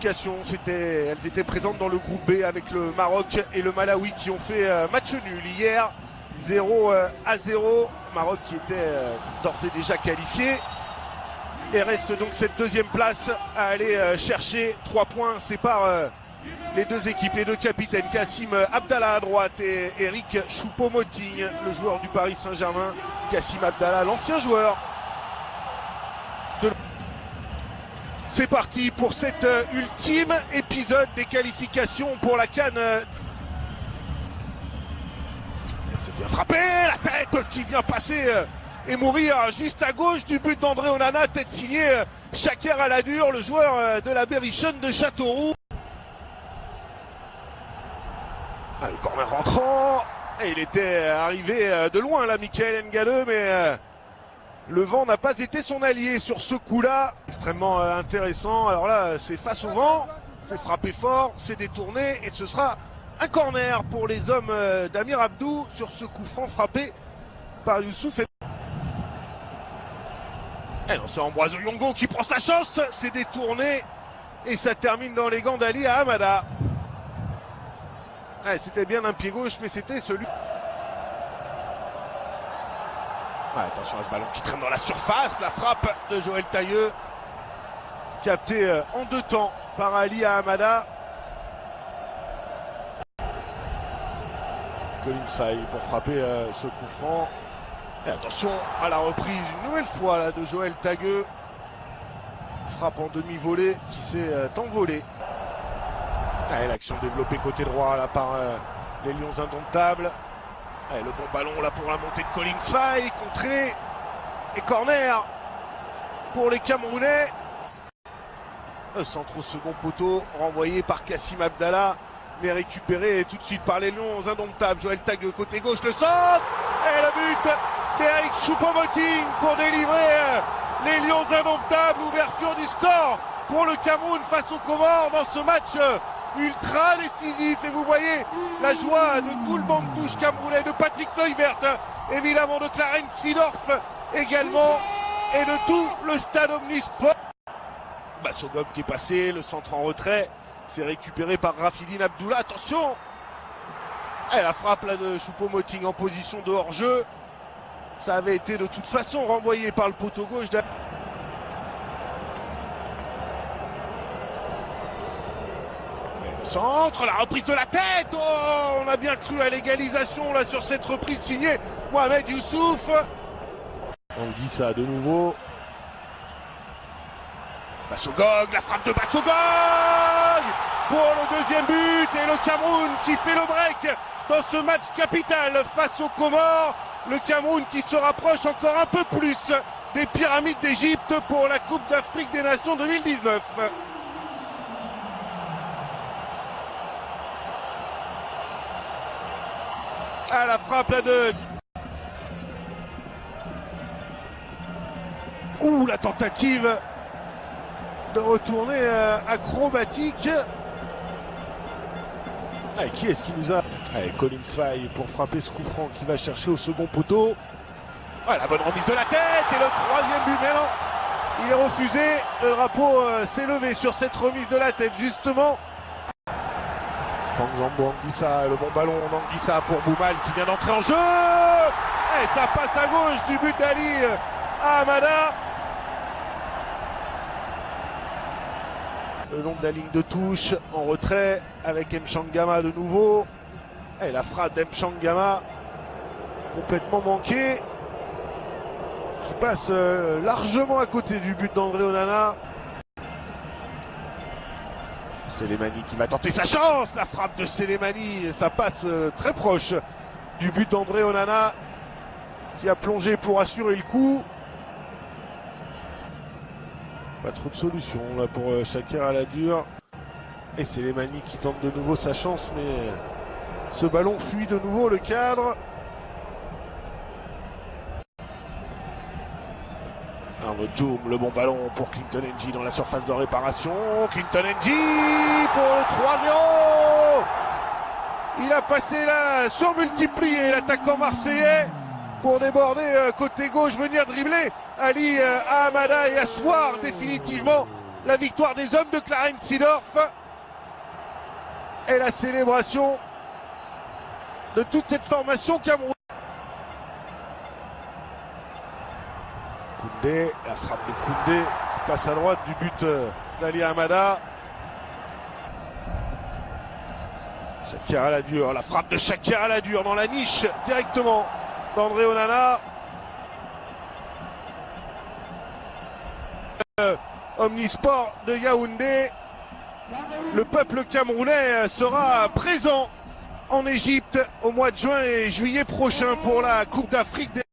qualification. Elles étaient présentes dans le groupe B avec le Maroc et le Malawi qui ont fait match nul hier, 0-0. Maroc qui était d'ores et déjà qualifié. Et reste donc cette deuxième place à aller chercher. 3 points séparent les deux équipes, les deux capitaines, Kassim Abdallah à droite et Eric Choupo-Moting, le joueur du Paris Saint-Germain. Kassim Abdallah, l'ancien joueur. C'est parti pour cet ultime épisode des qualifications pour la CAN. C'est bien frappé, la tête qui vient passer et mourir juste à gauche du but d'André Onana, tête signée Chaker Aladur, le joueur de la Berrichonne de Châteauroux. Ah, le corner rentrant, et il était arrivé de loin là, Michael N'Gale, mais le vent n'a pas été son allié sur ce coup-là. Extrêmement intéressant. Alors là, c'est face au vent, c'est frappé fort, c'est détourné, et ce sera un corner pour les hommes d'Amir Abdou sur ce coup franc frappé par Youssouf. Et non, c'est Ambroise Yongo qui prend sa chance, c'est détourné, et ça termine dans les gants d'Ali à Hamada. Ouais, c'était bien un pied gauche, mais c'était celui... Ouais, attention à ce ballon qui traîne dans la surface, la frappe de Joël Tailleux, captée en 2 temps par Ali à Hamada. Collins Faye pour frapper ce coup franc. Et attention à la reprise une nouvelle fois là, de Joël Tailleux. Frappe en demi-volée qui s'est envolée. Et l'action développée côté droit là par les Lions indomptables. Et le bon ballon là pour la montée de Collins Faye, contré et corner pour les Camerounais. Centre au second poteau, renvoyé par Kassim Abdallah, mais récupéré tout de suite par les Lions indomptables. Joël Tailleux côté gauche, le centre et le but d'Eric Choupo-Moting pour délivrer les Lions indomptables. Ouverture du score pour le Cameroun face aux Comores dans ce match ultra décisif, et vous voyez la joie de tout le banc de touche camerounais, de Patrick Kluivert, évidemment de Clarence Seedorf également, et de tout le stade omnisport. Bassogog qui est passé, le centre en retrait, c'est récupéré par Rafidine Abdullah, attention, et la frappe là de Choupo-Moting en position de hors-jeu, ça avait été de toute façon renvoyé par le poteau gauche. Centre, la reprise de la tête, oh, on a bien cru à l'égalisation là sur cette reprise signée Mohamed Youssouf. Anguissa de nouveau. Bassogog, la frappe de Bassogog pour le deuxième but, et le Cameroun qui fait le break dans ce match capital face aux Comores. Le Cameroun qui se rapproche encore un peu plus des pyramides d'Égypte pour la Coupe d'Afrique des Nations 2019. Ah, la frappe là de... Ouh, la tentative de retourner acrobatique. Allez, qui est-ce qui nous a... Allez, Collins Faye pour frapper ce coup franc qui va chercher au second poteau. Ouais, la bonne remise de la tête et le 3e but, mais non, il est refusé. Le drapeau s'est levé sur cette remise de la tête, justement. Franck Zambo Anguissa, le bon ballon d'Anguissa pour Boumal qui vient d'entrer en jeu. Et ça passe à gauche du but d'Ali à Hamada. Le long de la ligne de touche, en retrait avec Mchangama de nouveau. Et la frappe d'Mchangama complètement manquée, qui passe largement à côté du but d'André Onana. Sélémani qui va tenter sa chance, la frappe de Sélémani, ça passe très proche du but d'André Onana qui a plongé pour assurer le coup. Pas trop de solutions là pour Chaker Aladur. Et Sélémani qui tente de nouveau sa chance, mais ce ballon fuit de nouveau le cadre. Djoum, le bon ballon pour Clinton N'Jie dans la surface de réparation. Clinton N'Jie pour le 3-0. Il a passé là, surmultiplié l'attaquant marseillais pour déborder côté gauche, venir dribbler Ali Hamada et asseoir définitivement la victoire des hommes de Clarence-Seedorf et la célébration de toute cette formation camerounaise. Koundé, la frappe de Koundé qui passe à droite du but d'Ali Hamada. Shakira Ladur, la frappe de Shakira Ladur dans la niche directement d'André Onana. Omnisport de Yaoundé. Le peuple camerounais sera présent en Égypte au mois de juin et juillet prochain pour la Coupe d'Afrique des